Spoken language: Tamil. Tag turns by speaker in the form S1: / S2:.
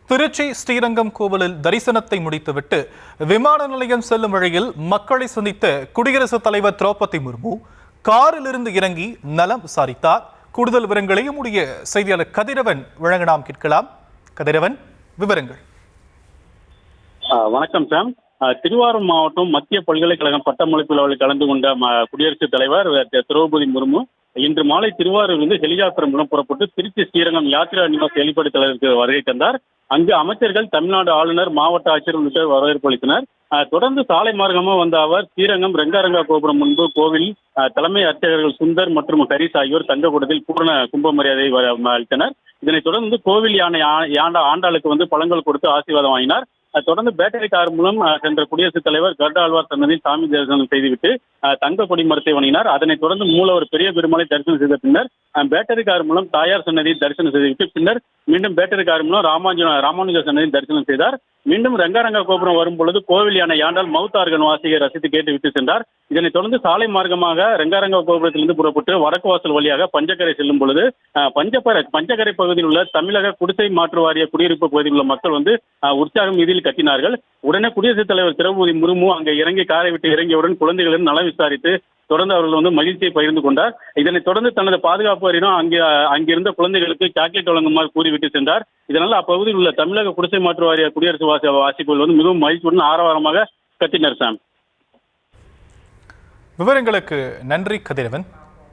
S1: திருச்சி ஸ்ரீரங்கம் கோவிலில் தரிசனத்தை முடித்துவிட்டு விமான நிலையம் செல்லும் வழியில் மக்களை சந்தித்த குடியரசுத் தலைவர் திரௌபதி முர்மு காரிலிருந்து இறங்கி நலம் விசாரித்தார். கூடுதல் விவரங்களை நம்முடைய செய்தியாளர் கதிரவன் வழங்க நாம் கேட்கலாம். கதிரவன், விவரங்கள்.
S2: வணக்கம் சாம். திருவாரூர் மாவட்டம் மத்திய பல்கலைக்கழகம் பட்டமளிப்பு விழாவில் கலந்து கொண்ட குடியரசுத் தலைவர் திரௌபதி முர்மு இன்று மாலை திருவாரூரிலிருந்து ஹெலிகாப்டர் மூலம் புறப்பட்டு திருச்சி ஸ்ரீரங்கம் யாத்திரா நிவாஸ் ஹெலிபேட் தளத்திற்கு வருகை தந்தார். அங்கு அமைச்சர்கள், தமிழ்நாடு ஆளுநர், மாவட்ட ஆட்சியர் உள்ளிட்டோர் வரவேற்பு அளித்தனர். தொடர்ந்து சாலை மார்க்கமாக வந்த அவர் ஸ்ரீரங்கம் ரெங்காரங்கா கோபுரம் முன்பு கோவில் தலைமை அர்ச்சகர்கள் சுந்தர் மற்றும் ஹரிஸ் ஆகியோர் தங்க கூடத்தில் பூரண கும்ப மரியாதை அளித்தனர். இதனைத் தொடர்ந்து கோவில் ஆண்டாளுக்கு பழங்கள் கொடுத்து ஆசீர்வாதம் வாங்கினார். தொடர்ந்து பேட்டரி கார் மூலம் சென்ற குடியரசுத் தலைவர் கருடாழ்வார் சன்னதியில் சாமி தரிசனம் செய்துவிட்டு தங்க கொடி மரத்தை வணங்கினார். அதனைத் தொடர்ந்து மூலவர் பெரிய பெருமாளை தரிசனம் செய்த பின்னர் பேட்டரி கார் மூலம் தாயார் சன்னதியில் தரிசனம் செய்துவிட்டு பின்னர் மீண்டும் பேட்டரி கார் மூலம் ராமானுஜர் சன்னதியில் தரிசனம் செய்தார். மீண்டும் ரெங்காரங்கா கோபுரம் வரும் பொழுது கோவில் யானை ஆண்டாள் மவுத் ஆர்கன் வாசியை ரசித்து கேட்டுவிட்டு சென்றார். இதனைத் தொடர்ந்து சாலை மார்க்கமாக ரெங்காரங்கா கோபுரத்திலிருந்து புறப்பட்டு வடக்கு வாசல் வழியாக பஞ்சக்கரை செல்லும் பொழுது பஞ்சக்கரை பகுதியில் உள்ள தமிழக குடிசை மாற்று வாரிய குடியிருப்பு பகுதியில் உள்ள மக்கள் உற்சாகம் இதில் கட்டினார்கள். உடனே குடியரசுத் தலைவர் திரௌபதி முர்மு அங்கே இறங்கி காரை விட்டு இறங்கியவுடன் குழந்தைகளின் நலம் விசாரித்து தொடர்ந்து அவர்கள் மகிழ்ச்சியை பகிர்ந்து கொண்டார். இதனைத் தொடர்ந்து தனது பாதுகாப்பு அறியும் அங்கிருந்த குழந்தைகளுக்கு சாக்லேட் வழங்குமாறு கூறிவிட்டு சென்றார். இதனால் அப்பகுதியில் உள்ள தமிழக குடிசை மாற்று வாரிய குடியரசு வாசிகள் மிகவும் மகிழ்ச்சியுடன் ஆரவாரமாக கத்தினர். சாம்,
S1: விவரங்களுக்கு நன்றி கதிரவன்.